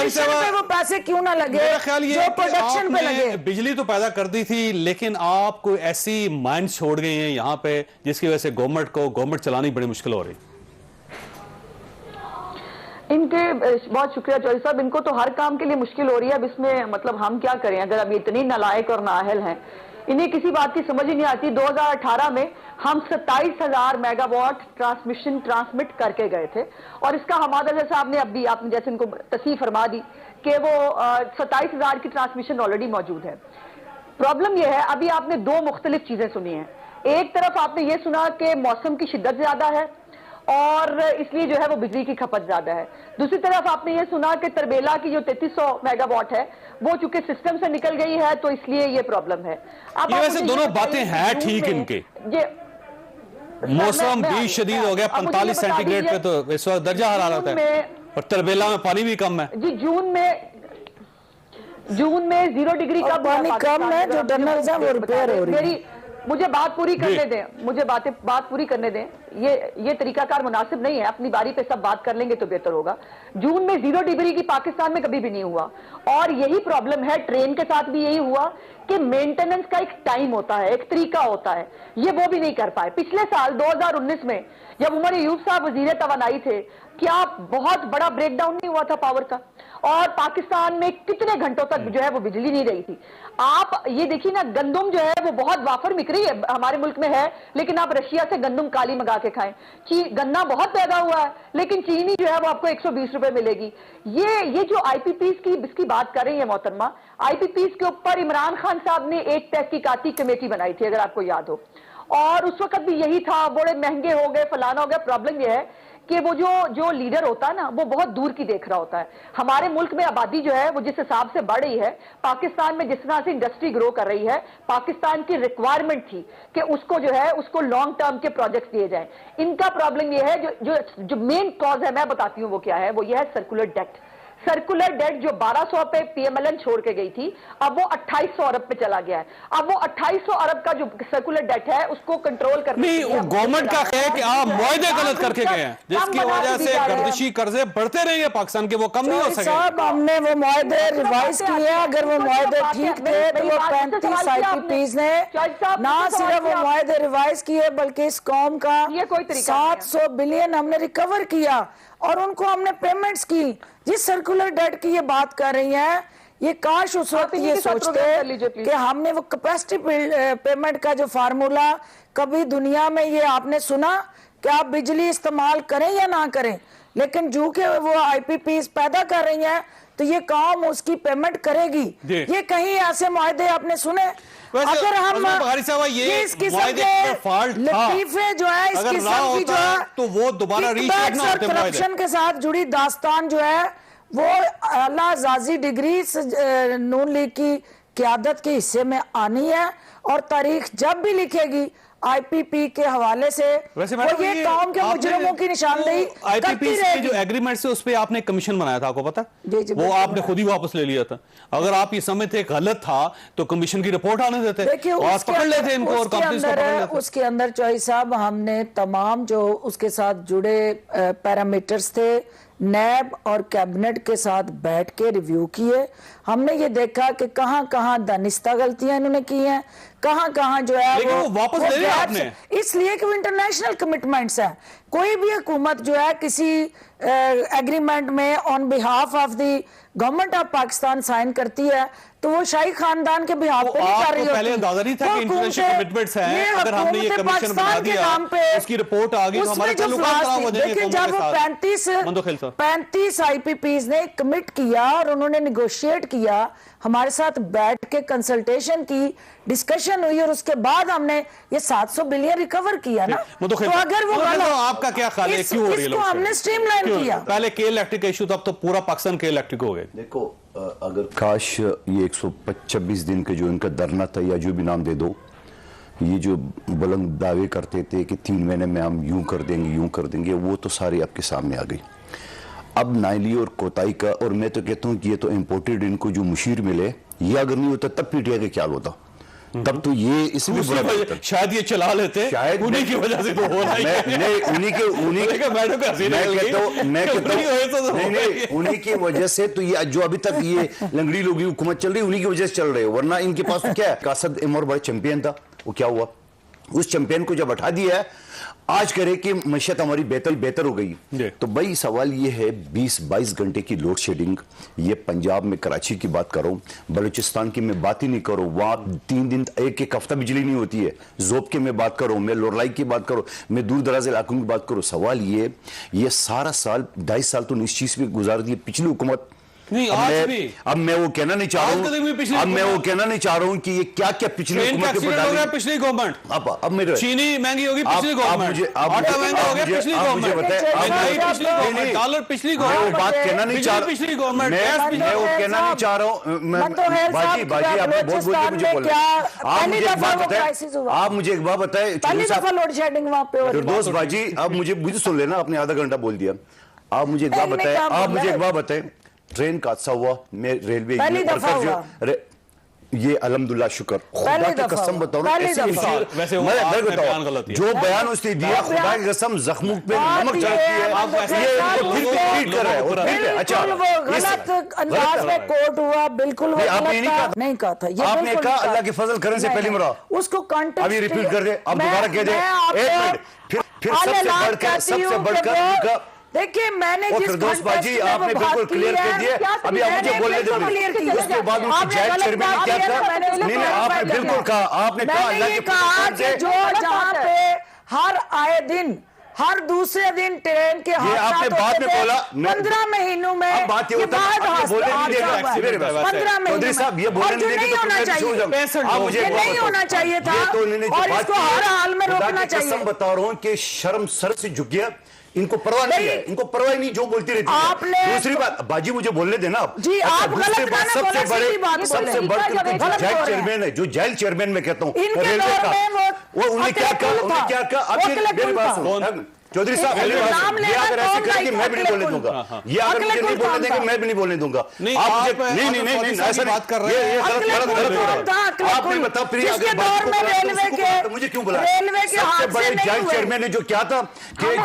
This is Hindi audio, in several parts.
पे वो पैसे क्यों ना लगे जो प्रोडक्शन पे लगे। बिजली तो पैदा कर दी थी, लेकिन आप कोई ऐसी माइन छोड़ गई हैं यहाँ पे जिसकी वजह से गवर्नमेंट चलानी बड़ी मुश्किल हो रही। इनके बहुत शुक्रिया चौधरी साहब, इनको तो हर काम के लिए मुश्किल हो रही है। अब इसमें मतलब हम क्या करें, अगर अब इतनी नालायक और नाअहल हैं, इन्हें किसी बात की समझ ही नहीं आती। 2018 में हम 27,000 मेगावाट ट्रांसमिट करके गए थे, और इसका हमादा जैसा आपने जैसे इनको तस्वीर फरमा दी कि वो 27,000 की ट्रांसमिशन ऑलरेडी मौजूद है। प्रॉब्लम यह है, अभी आपने दो मुख्तलिफ चीजें सुनी हैं। एक तरफ आपने ये सुना कि मौसम की शिद्दत ज्यादा है और इसलिए जो है वो बिजली की खपत ज्यादा है। दूसरी तरफ आपने ये सुना कि तरबेला की जो 3300 मेगावाट है वो चूंकि सिस्टम से निकल गई है, तो इसलिए ये प्रॉब्लम है। अब ये वैसे दोनों बातें हैं ठीक इनके। ये मौसम भी शदीद हो गया, 45 सेंटीग्रेड पे तो इस वक्त दर्जा हरारत है, और तरबेला में पानी भी कम है जी। जून में 0 डिग्री का पानी कम है, जो टनल्स हैं वो रिपेयर हो रही है। मुझे बात पूरी करने दें, मुझे बात पूरी करने दें। ये तरीकाकार मुनासिब नहीं है, अपनी बारी पे सब बात कर लेंगे तो बेहतर होगा। जून में 0 डिग्री की पाकिस्तान में कभी भी नहीं हुआ, और यही प्रॉब्लम है। ट्रेन के साथ भी यही हुआ कि मेंटेनेंस का एक टाइम होता है, एक तरीका होता है, ये वो भी नहीं कर पाए। पिछले साल 2019 में जब उमर अयूब साहब वजीर तवानाई थे, क्या बहुत बड़ा ब्रेकडाउन नहीं हुआ था पावर का, और पाकिस्तान में कितने घंटों तक जो है वो बिजली नहीं रही थी। आप ये देखिए ना, गंदम जो है वो बहुत वाफर बिक रही है, हमारे मुल्क में है, लेकिन आप रशिया से गंदम काली मंगा के खाएं। गन्ना बहुत पैदा हुआ है, लेकिन चीनी जो है वो आपको 120 रुपए मिलेगी। ये जो आईपीपीज की इसकी बात कर रही है मोहतरमा, आईपीपीज के ऊपर इमरान खान साहब ने एक तहकीकाती कमेटी बनाई थी, अगर आपको याद हो, और उस वक्त भी यही था, बड़े महंगे हो गए, फलाना हो गया। प्रॉब्लम यह है कि वो जो लीडर होता है ना, वो बहुत दूर की देख रहा होता है। हमारे मुल्क में आबादी जो है वो जिस हिसाब से बढ़ रही है, पाकिस्तान में जिस तरह से इंडस्ट्री ग्रो कर रही है, पाकिस्तान की रिक्वायरमेंट थी कि उसको जो है उसको लॉन्ग टर्म के प्रोजेक्ट्स दिए जाएं। इनका प्रॉब्लम ये है, जो मेन कॉज है, मैं बताती हूँ वो क्या है। वो ये है सर्कुलर डेट जो 1200 पे पीएमएलएन छोड़ के गई थी, अब वो 2800 अरब पे चला गया है। अब वो 2800 अरब का जो सर्कुलर डेट है उसको कंट्रोल करने नहीं, गवर्नमेंट का है कि आप मुआहदे गलत करके गए हैं, जिसकी वजह से गर्दिशी कर्जे बढ़ते रहेंगे पाकिस्तान के, वो कम नहीं हो सके। साहब, हमने वो मुआहदे रिवाइज किए, अगर वो मुआहदे ठीक थे तो वो 35 आईपीपीज ने ना सिर्फ वो मुआहदे रिवाइज किए, बल्कि इस कौम का 700 बिलियन हमने रिकवर किया, और उनको हमने पेमेंट्स की। जिस सर्कुलर डेट की ये बात कर रही हैं, ये काश उस वक्त ये सोचते कि हमने वो कैपेसिटी पेमेंट का जो फार्मूला, कभी दुनिया में ये आपने सुना कि आप बिजली इस्तेमाल करें या ना करें, लेकिन जो कि वो आईपीपीज पैदा कर रही हैं तो ये काम उसकी पेमेंट करेगी। ये कहीं ऐसे मुआहदे आपने सुने? अगर हम ये इसकी लतीफे जो है, इस किस्म की जो है, तो वो दोबारा करप्शन के साथ जुड़ी दास्तान जो है वो आला आजाजी डिग्री नून लीग की क़यादत के हिस्से में आनी है, और तारीख जब भी लिखेगी आईपीपी के हवाले से वैसे वो ये कौम के मुजरिमों की निशानदेही आईपीपी के जो एग्रीमेंट से उस पे आपने कमीशन बनाया था, आपको पता है? वो आपने खुद ही वापस ले लिया था। अगर आप ये समझते गलत था तो कमीशन की रिपोर्ट आने देते, और पकड़ लेते इनको, और कंपनीज को पकड़ लेते। उसके अंदर चौधरी साहब, हमने तमाम जो उसके साथ जुड़े पैरामीटर्स थे, नैब और कैबिनेट के साथ बैठ के रिव्यू किए। हमने ये देखा कि कहां कहां दानिस्ता गलतियां इन्होंने की हैं, कहां कहां जो है वो वापस ले लिया आपने, इसलिए कि वो इंटरनेशनल कमिटमेंट्स हैं। कोई भी हुकूमत जो है किसी एग्रीमेंट में on behalf of the government of Pakistan sign करती है, तो वो शाही खानदान के बिहाफ पे नहीं कर रही होती। पहले अंदाजा नहीं था कि इंटरनेशनल कमिटमेंट्स हैं। अगर हमने ये कमीशन बना दिया, उसकी रिपोर्ट आ गई तो हमारे ताल्लुकात खराब हो जाएंगे। जब वो 35 आईपीपीज ने कमिट किया और उन्होंने निगोशिएट किया, हमारे साथ बैठ के कंसल्टेशन की, डिस्कशन हुई, और उसके बाद हमने ये 700 बिलियन रिकवर किया ना। तो अगर वो आपका क्या ख्याल है, क्यों हो रही है? इसको हमने स्ट्रीमलाइन किया। पहले के इलेक्ट्रिक इशू था, अब तो पूरा पाकिस्तान के इलेक्ट्रिक हो गए। देखो, अगर काश ये 126 दिन के जो इनका धरना था, या जो भी नाम दे दो, ये जो बुलंद दावे करते थे कि 3 महीने में हम यूं कर देंगे, वो तो सारी आपके सामने आ गई। अब नाइली और कोताही का, और मैं तो कहता हूँ कि ये तो इम्पोर्टेड, इनको जो मुशीर मिले, ये अगर नहीं होता तब पीटीआई का क्या होता। तब तो ये इसी भी बुरा लगता है। शायद ये चला लेते, शायद उन्हीं की वजह से तो हो रहा है। नहीं, उन्हीं के मैं उन्हीं की वजह से तो ये जो अभी तक ये लंगड़ी लोगी हुकूमत चल रही है, उन्हीं की वजह से चल रहे हो, वरना इनके पास तो क्या है। कासद इमर बड़ा चैंपियन था, वो क्या हुआ, उस चैंपियन को जब हटा दिया है, आज करे कि मैशत हमारी बेहतर हो गई। तो भाई सवाल ये है 20-22 घंटे की लोड शेडिंग, ये पंजाब में कराची की बात करो, बलूचिस्तान की मैं बात ही नहीं करूं, वहां 3 दिन एक हफ्ता बिजली नहीं होती है। जोब के मैं बात करूं, मैं लोरलाई की बात करूं, मैं दूर दराज इलाकों की बात करूं। सवाल ये सारा साल 2.5 साल तो इस चीज में गुजार दिए पिछली हुकूमत। नहीं, आज भी अब मैं वो कहना नहीं चाह रहा हूं कि ये क्या क्या पिछली हुकूमत के ऊपर पिछली गवर्नमेंट, अब मेरे चीनी महंगी होगी पिछली गवर्नमेंट, आटा महंगा हो गया पिछली गवर्नमेंट, डॉलर पिछली गवर्नमेंट, बात कहना नहीं चाह रहा, पिछली गवर्नमेंट, मैं वो कहना नहीं चाह रहा हूं। बाजी आप बहुत बोल के मुझे बोल रहे हैं। आप मुझे एक बात बताएं, लोड शेडिंग वहां पे फिरदौस बाजी, आप मुझे सुन लेना, आपने आधा घंटा बोल दिया। आप मुझे एक बात बताएं, ट्रेन का हादसा हुआ, मैं रेलवे ये अल्हम्दुलिल्लाह शुक्र, खुदा की कसम बताओ, जो बयान उसने दिया, खुदा की कसम जख्मों पे नमक छिड़कती है, ये कर रहा है। और अच्छा, गलत अंदाज में कोर्ट हुआ, बिल्कुल नहीं कहा था, आपने कहा अल्लाह के फजल करने से पहली मरा, उसको कॉन्टेक्स्ट अभी रिपीट कर दे, अब दोबारा कह दे, एक मिनट, फिर सबसे बढ़कर देखिए मैंने जिस दोस्त बाजी आपने बिल्कुल क्लियर कर दिया, अभी आप मुझे बोलने दो, उसके बाद उनकी जेल चेयरमैन क्या था, नहीं आपने बिल्कुल कहा, आपने कहा अल्लाह के फजल जो जहां पे हर आए दिन हर दूसरे दिन ट्रेन के आपने बात में बोला 15 महीनों में बात ये होता है, 15 महीने साहब ये बोलने नहीं होना चाहिए, मुझे नहीं होना चाहिए था, और इसको हर हाल में रोकना चाहिए। बता रहा हूँ कि शर्म सर से झुक गया, इनको परवाह नहीं है, इनको परवाह नहीं, जो बोलती रहती है। दूसरी बात बाजी मुझे बोलने देना जी, आप सबसे बड़े जेल चेयरमैन है, जो जेल चेयरमैन में कहता हूँ रेलवे का, वो उन्हें क्या कहा, मेरी बात सुनो चौधरी साहब, ये अगर ऐसे करेंगे मैं भी नहीं बोलने दूंगा, ये अगर मुझे नहीं बोलने देंगे मैं भी नहीं बोलने दूंगा। आप नहीं ऐसा बात कर रहे हैं, गलत हो रहा है। आप नहीं बताओ प्लीज, मुझे क्यों बुलाया? सबसे बड़े जेल चेयरमैन ने जो क्या था कि ये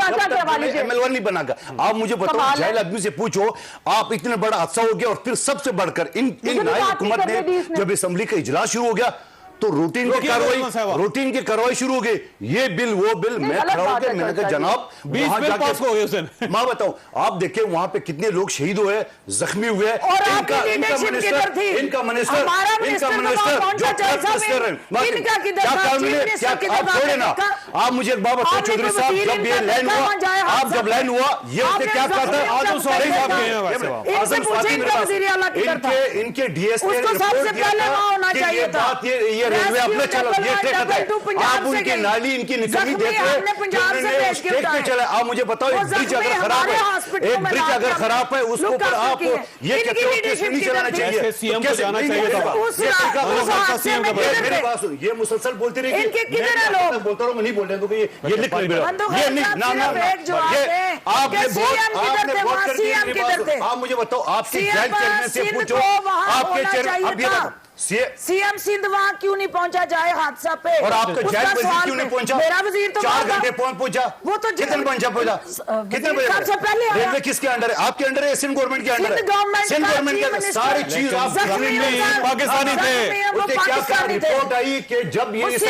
उतरेंगे ML1 नहीं बनागा। आप मुझे बताओ, जेल आदमी से पूछो, आप इतना बड़ा हादसा हो गया और फिर सबसे बढ़कर इन नई हुकूमत ने जब असेंबली का इजलास शुरू हो गया तो रूटीन की कार्रवाई शुरू हो गई, ये बिल वो बिल, मैं खड़ा होकर मैंने कहा जनाब मां बताऊं, आप देखें वहां पे कितने लोग शहीद हुए, जख्मी हुए, इनका मिनिस्टर छोड़े ना। आप मुझे एक बात बताओ चौधरी साहब, जब ये लाइन हुआ, आप जब लाइन हुआ, ये क्या कहा था, इनके डीएसपी रेलवे अपने चलो, ये आप उनकी नाली इनकी निकली देते पे चले। आप मुझे बताओ, एक ब्रिज अगर खराब है, एक ब्रिज अगर खराब है, उसके ऊपर आप ये कहते हो कि नहीं चलाना चाहिए, सीएम को जाना चाहिए मेरे पास ये मुसलसल बोलती रही, बोलता रहा नहीं बोल रहे तो ये लिख आप मुझे बताओ, आपके जेल चेयरमैन से पूछो, आपके चेयरमैन सीएम सिंध वहां क्यों नहीं पहुंचा जाए हादसा पे, और आपका जेल वजीर क्यों नहीं पहुंचा? मेरा वजीर तो 4 घंटे पहुंचा, वो तो कितने पहुंचा कितने बजे सबसे पहले रेलवे किसके अंडर है? आपके अंडर है, सिंध गवर्नमेंट के अंडर है, सिंध गवर्नमेंट के सारी चीज आप पाकिस्तानी थे। उसके क्या रिपोर्ट आई कि जब ये इस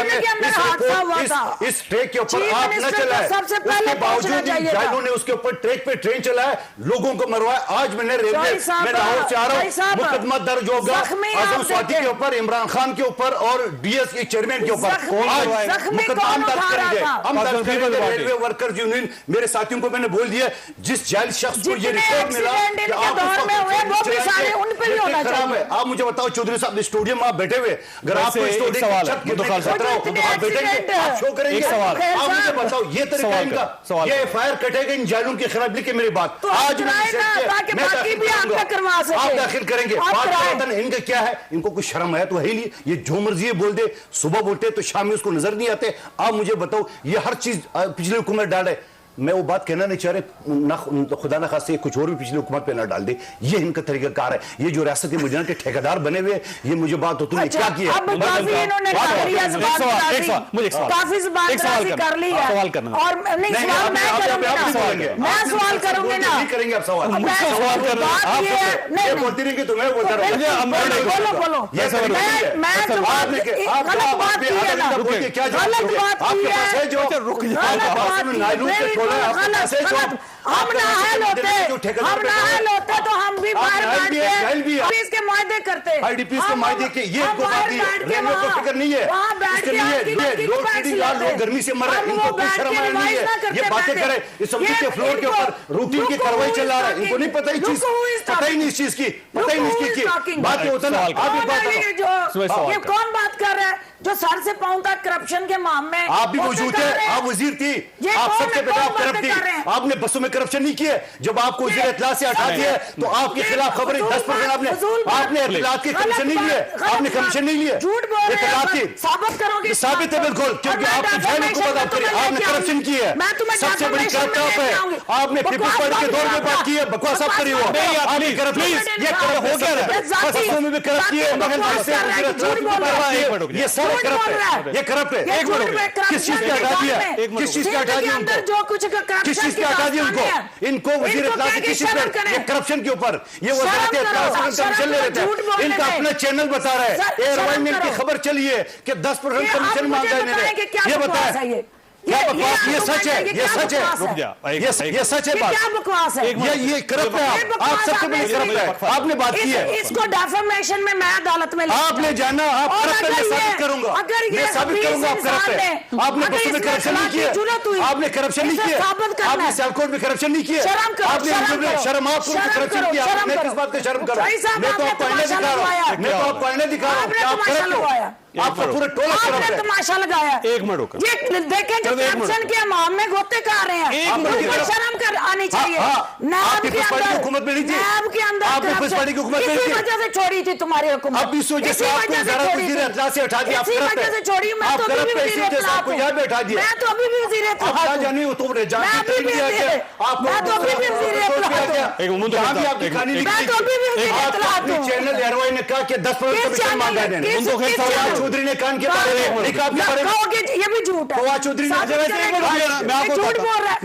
ट्रैक के ऊपर आप न चलाए, उसके बावजूद जेलों ने उसके ऊपर ट्रैक पे ट्रेन चलाया, लोगों को मरवाया। आज मैंने रेलवे में लाहौर से आ रहा हूँ, मुकदमा दर्ज होगा आजम स्वाति के ऊपर, इमरान खान के ऊपर और डीएस के चेयरमैन के ऊपर, आज मुकदमा दर्ज करेंगे हम, दर्ज करेंगे। रेलवे वर्कर्स यूनियन मेरे साथियों को मैंने बोल दिया, जिस जेल शख्स को ये रिपोर्ट मिला कि खराब है, आप मुझे बताओ चौधरी साहब, स्टूडियो में आप बैठे हुए, अगर आपको शो करेंगे, आप मुझे बताओ ये तरीका इनका, ये एफआईआर कटेगा इन जेलों के खिलाफ, लिखे मेरी बात आज आप दाखिल करेंगे। इनका क्या है, इनको कुछ शर्म है तो है ही नहीं, ये जो मर्जी बोल दे, सुबह बोलते तो शाम में उसको नजर नहीं आते। आप मुझे बताओ, ये हर चीज पिछली हुकूमत डाले, मैं वो बात कहना नहीं चाह रहे, ना खुदा ना खास्ते कुछ और भी पिछली हुकूमत पे ना डाल दे, ये इनका तरीकाकार है। ये जो रियासत के मुजरिम के ठेकेदार बने हुए, ये मुझे बात तो तुमने क्या किया? काफी इन्होंने काफी जुबानदराजी कर ली है। सवाल करना और नहीं, सवाल मैं करूंगी, मैं सवाल करूंगी ना, करेंगे आप सवाल, सवाल करना नहीं बोलती रही कि तुम्हें बोलता रहो। बोलो बोलो, मैं गलत बात की है ना, क्या गलत बात की है, जो रुक हम नाहल होते तो हम भी बाहर बैठ के इसके मायदे करते, आईडीपीएस के मायदे के, ये फिक्र नहीं है, लोग गर्मी से मर रहे हैं, इनको कोई शर्म नहीं है, ये बातें करे इस सब्जी के फ्लोर के ऊपर रूटीन की कार्रवाई चला रहा है, इनको नहीं पता, चीज पता ही नहीं इस चीज की, पता ही नहीं इसकी बात ये होता है ना। ये कौन बात कर रहा है जो सर से पांव तक करप्शन के मामले में? आप भी मौजूद थे, आप वजीर थी, आप सबसे पहले आप करप्ट थी, आपने बसों में करप्शन नहीं किए। जब आपको वजीर इत्तलात से हटा दिया तो आपके खिलाफ खबरें 10% आपने इत्तलात की कमीशन नहीं लिए, आपने कमीशन नहीं लिए, झूठ बोल रहे इत्तलात की हैं, साबित करोगे? साबित है बिल्कुल, क्योंकि आपकी जान हुकूमत आप करिए, आपने करप्शन की है, सबसे बड़ी करप्ट आप है, आपने पीपल्स पार्टी के दौर में बात की है, बकवास आप करिए, आपने करप्शन ये करप्ट हो गया, बसों में भी करप्ट किए, ये सारे करप्ट है, ये करप्ट है। एक मिनट, किस चीज पे हटा दिया, किस चीज पे हटा दिया उनको, जो कुछ किस चीज पे हटा दिया इनको वजीर इत्तलात की किस चीज पे, ये करप्शन के ऊपर, ये वजारत कमीशन ले रहे थे, इनका अपना चैनल बता रहा है, एयरलाइन में इनकी खबर चली है कि 10% कमीशन मांगा है इन्होंने, ये बताया क्या बकवास? ये सच है, ये सच है, रुक जा, ये सच है बात, क्या बकवास है? ये करप्ट है, आप सबसे बड़ी करप्ट है, आपने बात की है, इसको डेफेमेशन में मैं अदालत में आपने जाना, आप करप्ट है, मैं साबित करूंगा, मैं साबित करूंगा आप करप्ट है, आपने बसों में करप्शन नहीं किया, आपने करप्शन नहीं किया, आपने सियालकोट में करप्शन नहीं किया, आपने शर्म आपको करप्शन किया, आपने किस बात का शर्म करा? मैं तो आपको आईने दिखा रहा हूँ, मैं तो आपको आईने दिखा रहा हूँ, आप करप्ट हो, आपका पूरा टोला करप्ट है। तमाशा लगाया, एक मिनट रुको, ये देखें जो करप्शन के मामले में गोते खा रहे हैं, उनको शर्म कर आनी चाहिए। नाब के अंदर हुकूमत में नहीं थी, नाब के अंदर आप पीपल्स पार्टी की हुकूमत में इसी वजह से छोड़ी थी तुम्हारी हुकूमत, अब इस वजह से आपको वज़ीर इत्तलात से हटा दिया, इसी वजह से छोड़ी। मैं तो अभी भी वज़ीर इत्तलात हूं, यहाँ पे हटा दिया, मैं तो अभी भी वज़ीर इत्तलात हूं, आप जानिए तो मैं तो अभी भी वज़ीर इत्तलात हूं, मैं तो अभी भी वज़ीर इत्तलात हूं। चैनल एयरवाई ने कहा कि 10% कमीशन मांगा है, चौधरी ने कान के ये भी झूठ है, फवाद चौधरी मैं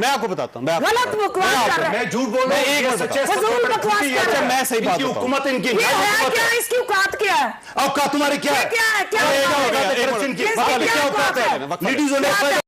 आपको बताता हूँ, गलत बकवास कर रहा है, मैं झूठ बोल रहा हूँ, एक फजूल बकवास कर रहा है। मैं सही बात हुकूमत इनकी ये है क्या, इसकी औकात क्या है? औकात तुम्हारी क्या है? क्या है, क्या करप्शन की क्या औकात है?